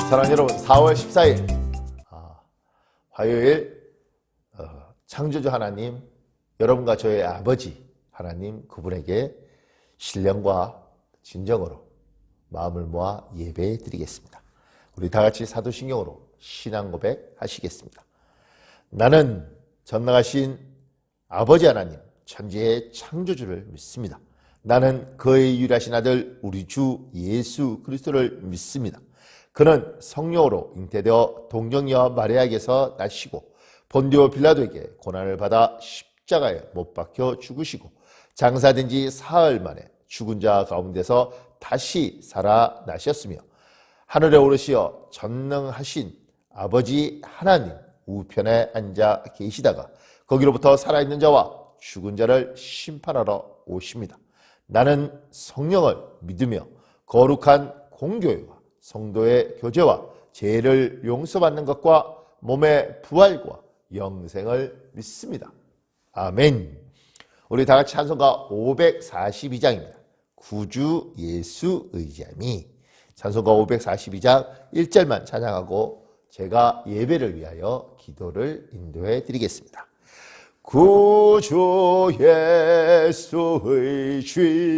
사랑하는 여러분, 4월 14일 화요일 창조주 하나님, 여러분과 저의 아버지 하나님 그분에게 신령과 진정으로 마음을 모아 예배 드리겠습니다. 우리 다 같이 사도신경으로 신앙 고백 하시겠습니다. 나는 전능하신 아버지 하나님, 천지의 창조주를 믿습니다. 나는 그의 유일하신 아들 우리 주 예수 그리스도를 믿습니다. 그는 성령으로 잉태되어 동정녀 마리아에게서 나시고 본디오 빌라도에게 고난을 받아 십자가에 못 박혀 죽으시고 장사된 지 사흘 만에 죽은 자 가운데서 다시 살아나셨으며 하늘에 오르시어 전능하신 아버지 하나님 우편에 앉아 계시다가 거기로부터 살아있는 자와 죽은 자를 심판하러 오십니다. 나는 성령을 믿으며 거룩한 공교회와 성도의 교제와 죄를 용서받는 것과 몸의 부활과 영생을 믿습니다. 아멘. 우리 다 같이 찬송가 542장입니다. 구주 예수 의지함이. 찬송가 542장 1절만 찬양하고 제가 예배를 위하여 기도를 인도해 드리겠습니다. 구주 예수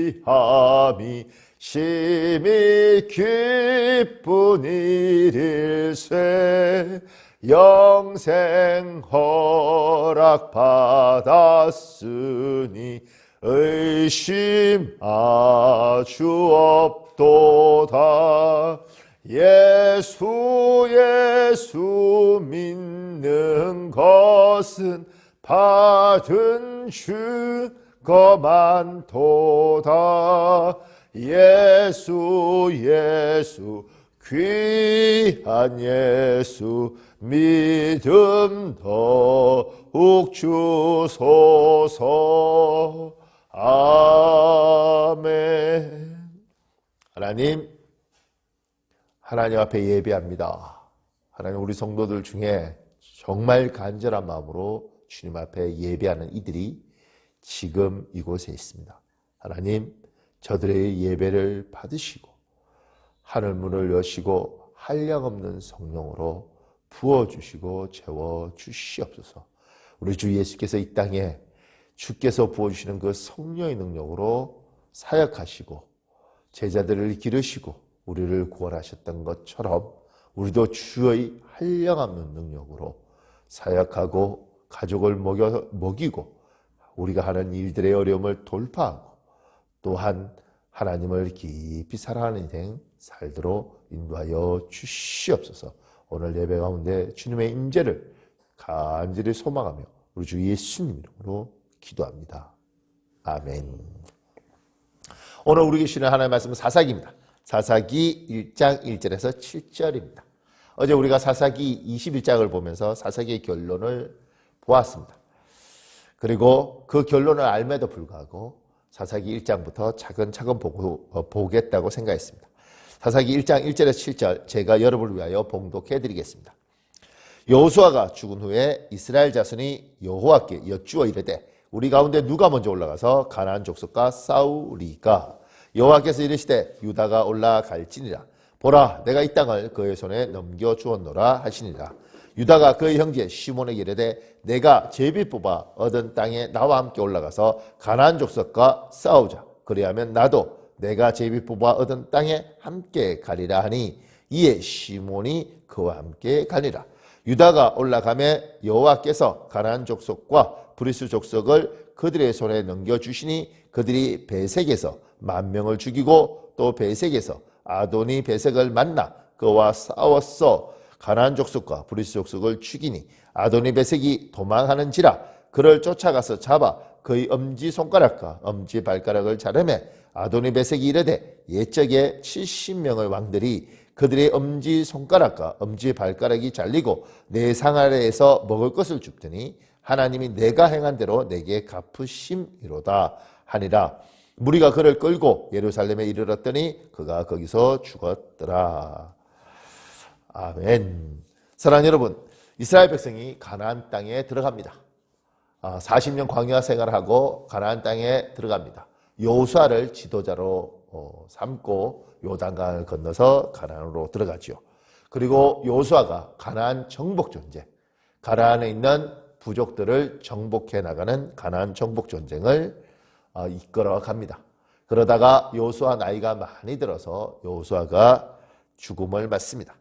의지함이 심히 기쁜 일일세 영생 허락받았으니 의심 아주 없도다. 예수 믿는 것은 받은 증거 많도다. 예수 귀한 예수 믿음 더욱 주소서. 아멘. 하나님 앞에 예배합니다. 하나님, 우리 성도들 중에 정말 간절한 마음으로 주님 앞에 예배하는 이들이 지금 이곳에 있습니다. 하나님, 저들의 예배를 받으시고 하늘문을 여시고 한량없는 성령으로 부어주시고 채워주시옵소서. 우리 주 예수께서 이 땅에 주께서 부어주시는 그 성령의 능력으로 사역하시고 제자들을 기르시고 우리를 구원하셨던 것처럼 우리도 주의 한량없는 능력으로 사역하고 가족을 먹이고 우리가 하는 일들의 어려움을 돌파하고 또한 하나님을 깊이 사랑하는 인생 살도록 인도하여 주시옵소서. 오늘 예배 가운데 주님의 임재를 간절히 소망하며 우리 주 예수님 이름으로 기도합니다. 아멘. 오늘 우리 계시는 하나님의 말씀은 사사기입니다. 사사기 1장 1절에서 7절입니다. 어제 우리가 사사기 21장을 보면서 사사기의 결론을 보았습니다. 그리고 그 결론을 알매도 불구하고 사사기 1장부터 차근차근 보겠다고 생각했습니다. 사사기 1장 1절에서 7절 제가 여러분을 위하여 봉독해 드리겠습니다. 여호수아가 죽은 후에 이스라엘 자손이 여호와께 여쭈어 이르되 우리 가운데 누가 먼저 올라가서 가나안 족속과 싸우리까? 여호와께서 이르시되 유다가 올라갈지니라. 보라, 내가 이 땅을 그의 손에 넘겨주었노라 하시니라. 유다가 그의 형제 시몬에게 이르되 내가 제비 뽑아 얻은 땅에 나와 함께 올라가서 가나안 족속과 싸우자. 그리하면 나도 내가 제비 뽑아 얻은 땅에 함께 가리라 하니 이에 시몬이 그와 함께 가니라. 유다가 올라가매 여호와께서 가나안 족속과 브리스 족속을 그들의 손에 넘겨주시니 그들이 베색에서 10,000명을 죽이고 또 베색에서 아도니 베색을 만나 그와 싸웠어. 가나안 족속과 브리스 족속을 죽이니 아도니 베색이 도망하는지라 그를 쫓아가서 잡아 그의 엄지손가락과 엄지발가락을 자르매 아도니 베색이 이르되 옛적에 70명의 왕들이 그들의 엄지손가락과 엄지발가락이 잘리고 내 상 아래에서 먹을 것을 줍더니 하나님이 내가 행한 대로 내게 갚으심이로다 하니라. 무리가 그를 끌고 예루살렘에 이르렀더니 그가 거기서 죽었더라. 아멘. 사랑하는 여러분, 이스라엘 백성이 가나안 땅에 들어갑니다. 40년 광야 생활하고 가나안 땅에 들어갑니다. 여호수아를 지도자로 삼고 요단강을 건너서 가나안으로 들어가죠. 그리고 여호수아가 가나안 정복 전쟁, 가나안에 있는 부족들을 정복해 나가는 가나안 정복 전쟁을 이끌어 갑니다. 그러다가 여호수아 나이가 많이 들어서 여호수아가 죽음을 맞습니다.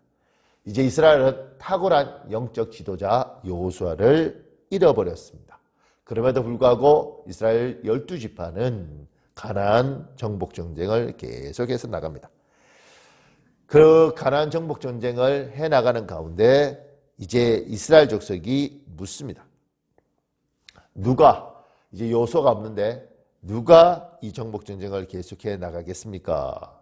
이제 이스라엘은 탁월한 영적 지도자 여호수아를 잃어버렸습니다. 그럼에도 불구하고 이스라엘 12지파는 가나안 정복 전쟁을 계속해서 나갑니다. 그 가나안 정복 전쟁을 해나가는 가운데 이제 이스라엘 족속이 묻습니다. 누가, 이제 여호수아가 없는데 누가 이 정복 전쟁을 계속해 나가겠습니까?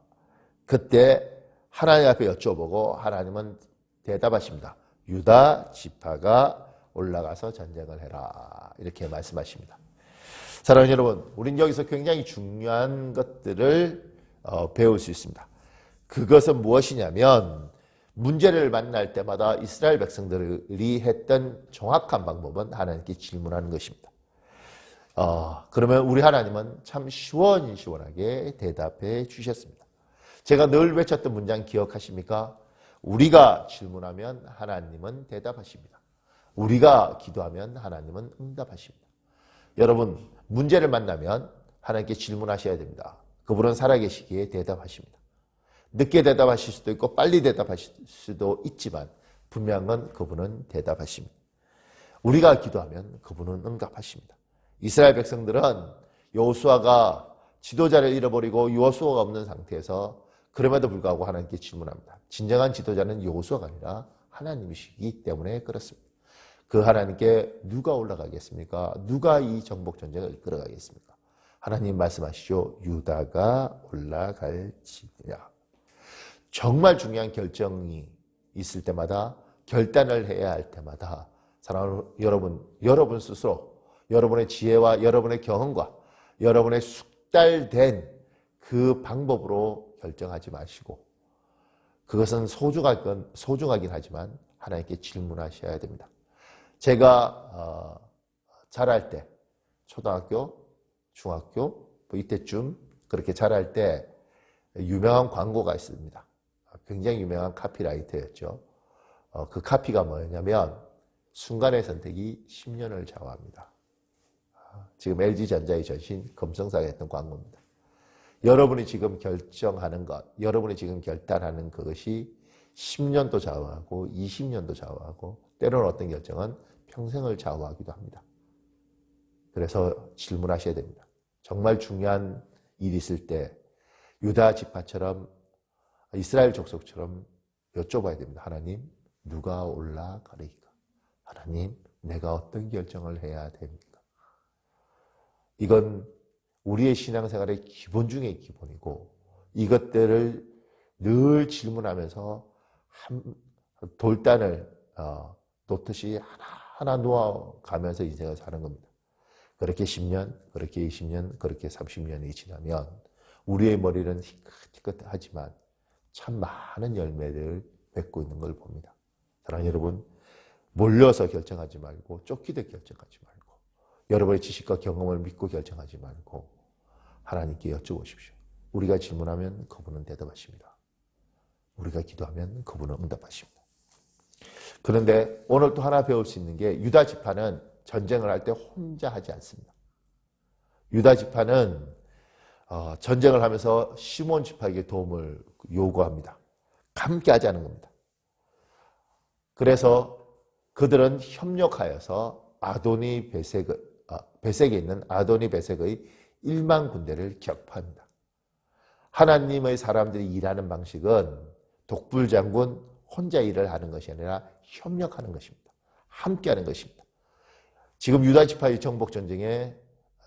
그때 하나님 앞에 여쭤보고 하나님은 대답하십니다. 유다 지파가 올라가서 전쟁을 해라, 이렇게 말씀하십니다. 사랑하는 여러분, 우린 여기서 굉장히 중요한 것들을 배울 수 있습니다. 그것은 무엇이냐면 문제를 만날 때마다 이스라엘 백성들이 했던 정확한 방법은 하나님께 질문하는 것입니다. 그러면 우리 하나님은 참 시원시원하게 대답해 주셨습니다. 제가 늘 외쳤던 문장 기억하십니까? 우리가 질문하면 하나님은 대답하십니다. 우리가 기도하면 하나님은 응답하십니다. 여러분, 문제를 만나면 하나님께 질문하셔야 됩니다. 그분은 살아계시기에 대답하십니다. 늦게 대답하실 수도 있고 빨리 대답하실 수도 있지만 분명한 건 그분은 대답하십니다. 우리가 기도하면 그분은 응답하십니다. 이스라엘 백성들은 여호수아가 지도자를 잃어버리고 여호수아가 없는 상태에서 그럼에도 불구하고 하나님께 질문합니다. 진정한 지도자는 여호수아가 아니라 하나님이시기 때문에 그렇습니다. 그 하나님께 누가 올라가겠습니까? 누가 이 정복 전쟁을 이끌어가겠습니까? 하나님 말씀하시죠. 유다가 올라갈지니라. 정말 중요한 결정이 있을 때마다, 결단을 해야 할 때마다 사랑하는 여러분 스스로 여러분의 지혜와 여러분의 경험과 여러분의 숙달된 그 방법으로 결정하지 마시고, 그것은 소중하긴 하지만 하나님께 질문하셔야 됩니다. 제가 자랄 때, 초등학교, 중학교 이때쯤 그렇게 자랄 때 유명한 광고가 있습니다. 굉장히 유명한 카피라이터였죠. 그 카피가 뭐였냐면 순간의 선택이 10년을 좌우합니다. 지금 LG전자의 전신 금성사가 했던 광고입니다. 여러분이 지금 결정하는 것, 여러분이 지금 결단하는 그것이 10년도 좌우하고 20년도 좌우하고 때로는 어떤 결정은 평생을 좌우하기도 합니다. 그래서 질문하셔야 됩니다. 정말 중요한 일이 있을 때 유다 지파처럼 이스라엘 족속처럼 여쭤봐야 됩니다. 하나님, 누가 올라가리까? 하나님, 내가 어떤 결정을 해야 됩니까? 이건 우리의 신앙생활의 기본 중의 기본이고, 이것들을 늘 질문하면서 돌단을 놓듯이 하나하나 놓아가면서 인생을 사는 겁니다. 그렇게 10년, 그렇게 20년, 그렇게 30년이 지나면 우리의 머리는 희끗희끗하지만 참 많은 열매를 맺고 있는 걸 봅니다. 사랑하는 여러분, 몰려서 결정하지 말고 쫓기듯 결정하지 말고 여러분의 지식과 경험을 믿고 결정하지 말고 하나님께 여쭤보십시오. 우리가 질문하면 그분은 대답하십니다. 우리가 기도하면 그분은 응답하십니다. 그런데 오늘 또 하나 배울 수 있는 게 유다 지파는 전쟁을 할 때 혼자 하지 않습니다. 유다 지파는 전쟁을 하면서 시몬 지파에게 도움을 요구합니다. 함께 하자는 겁니다. 그래서 그들은 협력하여서 베색에 있는 아도니 베색의 1만 군대를 격파합니다. 하나님의 사람들이 일하는 방식은 독불장군 혼자 일을 하는 것이 아니라 협력하는 것입니다. 함께하는 것입니다. 지금 유다 지파의 정복 전쟁에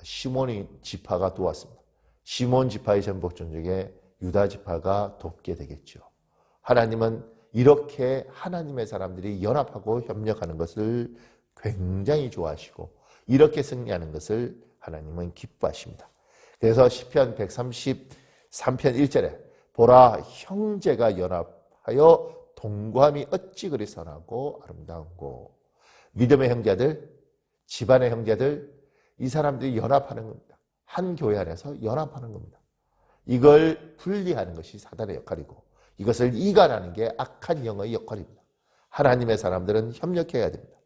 시몬 지파가 도왔습니다. 시몬 지파의 정복 전쟁에 유다 지파가 돕게 되겠죠. 하나님은 이렇게 하나님의 사람들이 연합하고 협력하는 것을 굉장히 좋아하시고 이렇게 승리하는 것을 하나님은 기뻐하십니다. 그래서 시편 133편 1절에 보라, 형제가 연합하여 동거함이 어찌 그리 선하고 아름다운고. 믿음의 형제들, 집안의 형제들, 이 사람들이 연합하는 겁니다. 한 교회 안에서 연합하는 겁니다. 이걸 분리하는 것이 사단의 역할이고 이것을 이간하는 게 악한 영의 역할입니다. 하나님의 사람들은 협력해야 됩니다.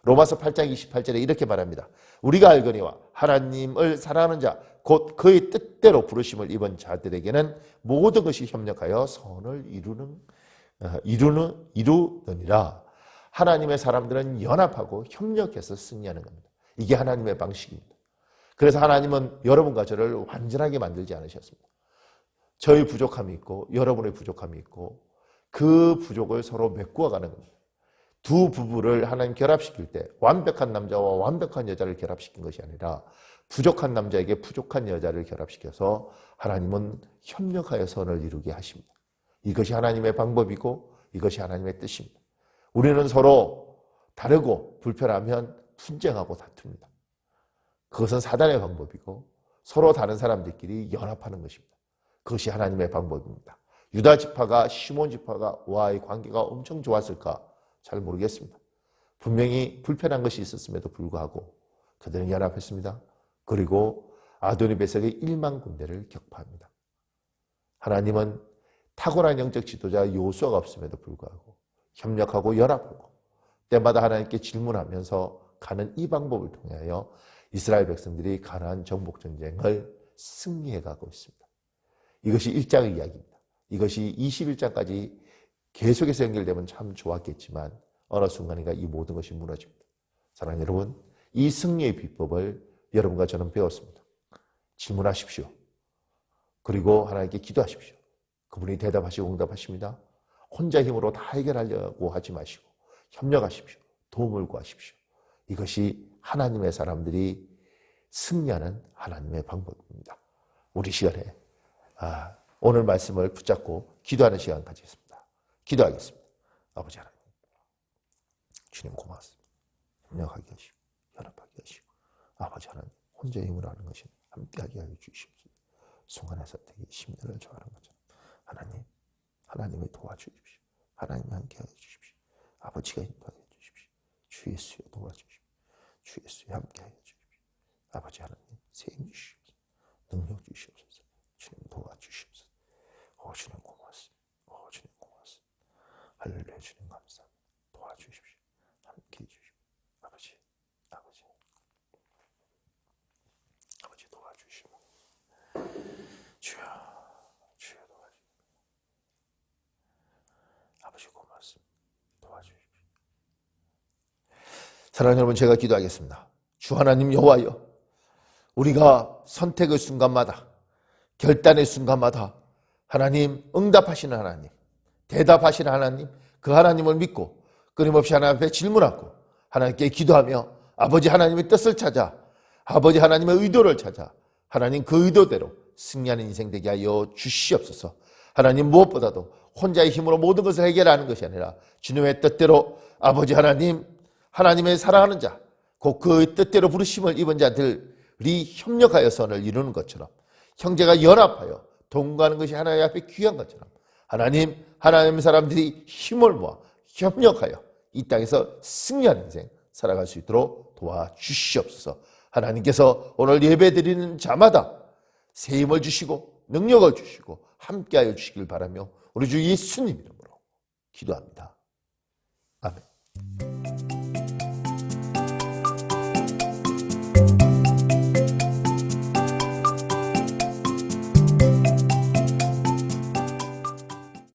로마서 8장 28절에 이렇게 말합니다. 우리가 알거니와 하나님을 사랑하는 자 곧 그의 뜻대로 부르심을 입은 자들에게는 모든 것이 협력하여 선을 이루느니라. 하나님의 사람들은 연합하고 협력해서 승리하는 겁니다. 이게 하나님의 방식입니다. 그래서 하나님은 여러분과 저를 완전하게 만들지 않으셨습니다. 저의 부족함이 있고 여러분의 부족함이 있고 그 부족을 서로 메꾸어가는 겁니다. 두 부부를 하나님 결합시킬 때 완벽한 남자와 완벽한 여자를 결합시킨 것이 아니라 부족한 남자에게 부족한 여자를 결합시켜서 하나님은 협력하여 선을 이루게 하십니다. 이것이 하나님의 방법이고 이것이 하나님의 뜻입니다. 우리는 서로 다르고 불편하면 분쟁하고 다툽니다. 그것은 사단의 방법이고 서로 다른 사람들끼리 연합하는 것입니다. 그것이 하나님의 방법입니다. 유다 지파가 시몬 지파와의 관계가 엄청 좋았을까? 잘 모르겠습니다. 분명히 불편한 것이 있었음에도 불구하고 그들은 연합했습니다. 그리고 아도니베섹의 1만 군대를 격파합니다. 하나님은 탁월한 영적 지도자 요수아가 없음에도 불구하고 협력하고 연합하고 때마다 하나님께 질문하면서 가는 이 방법을 통하여 이스라엘 백성들이 가나안 정복 전쟁을 승리해 가고 있습니다. 이것이 1장의 이야기입니다. 이것이 21장까지 계속해서 연결되면 참 좋았겠지만 어느 순간인가 이 모든 것이 무너집니다. 사랑하는 여러분, 이 승리의 비법을 여러분과 저는 배웠습니다. 질문하십시오. 그리고 하나님께 기도하십시오. 그분이 대답하시고 응답하십니다. 혼자 힘으로 다 해결하려고 하지 마시고 협력하십시오. 도움을 구하십시오. 이것이 하나님의 사람들이 승리하는 하나님의 방법입니다. 우리 시간에 오늘 말씀을 붙잡고 기도하는 시간 가지겠습니다. 기도하겠습니다. 아버지 하나님, 주님 고맙습니다. 협력하게 하시고 연합하게 하시고 아버지 하나님, 혼자 힘으로 하는 것이 함께하게 하여 주시옵소서. 순간의 선택이 심리를 저하는 것처럼 하나님이 도와주십시오. 하나님이 함께하여 주십시오. 아버지가 인도하여 주십시오. 주 예수여 도와주십시오. 주 예수여 함께하여 주십시오. 아버지 하나님, 세임 주시옵소서. 능력 주시옵소서. 주님 도와주시옵소서. 주님 고맙습니다. 주님 고맙습니다. 할렐루야. 주님 감사합니다. 도와주십시오. 함께해 주십시오. 아버지 도와주시고 주여 도와주십시오. 아버지 고맙습니다. 도와주십시오. 사랑하는 여러분, 제가 기도하겠습니다. 주 하나님 여호와여, 우리가 선택의 순간마다 결단의 순간마다 하나님 응답하시는 하나님, 대답하시는 하나님, 그 하나님을 믿고 끊임없이 하나님 앞에 질문하고 하나님께 기도하며 아버지 하나님의 뜻을 찾아 아버지 하나님의 의도를 찾아 하나님 그 의도대로 승리하는 인생 되게 하여 주시옵소서. 하나님, 무엇보다도 혼자의 힘으로 모든 것을 해결하는 것이 아니라 주님의 뜻대로 아버지 하나님, 하나님의 사랑하는 자, 곧 그 뜻대로 부르심을 입은 자들이 협력하여 선을 이루는 것처럼 형제가 연합하여 동거하는 것이 하나님 앞에 귀한 것처럼 하나님 사람들이 힘을 모아 협력하여 이 땅에서 승리하는 인생 살아갈 수 있도록 도와주시옵소서. 하나님께서 오늘 예배드리는 자마다 새 힘을 주시고 능력을 주시고 함께하여 주시길 바라며 우리 주 예수님 이름으로 기도합니다. 아멘.